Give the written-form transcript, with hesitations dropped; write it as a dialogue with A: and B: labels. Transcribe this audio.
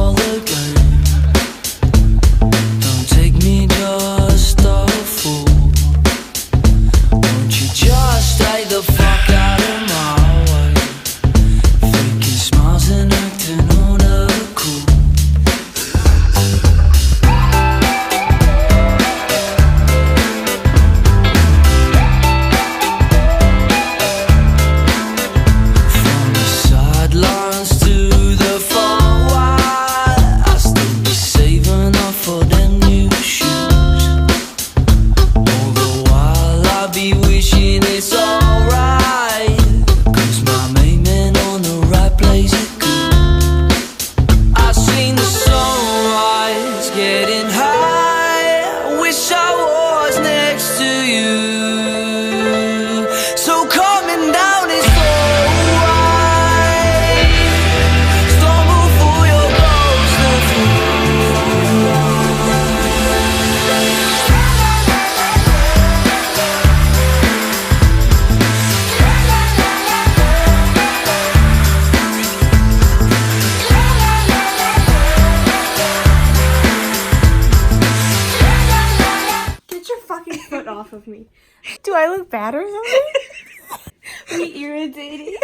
A: all again. Don't take me just a fool. Won't you just stay the fuck out of my way? Faking smiles and acting on a cool. From the sidelines to the far wide, I'll still be saving up for them new shoes. All the while I'll be wishing it's alright, 'cause my main man on the right plays it good. I've seen the sunrise getting high, wish I was next to you. So coming down is so wide, stumble for your ghost and
B: Get your fucking foot off of me. Do I look bad or something? Are you irritating?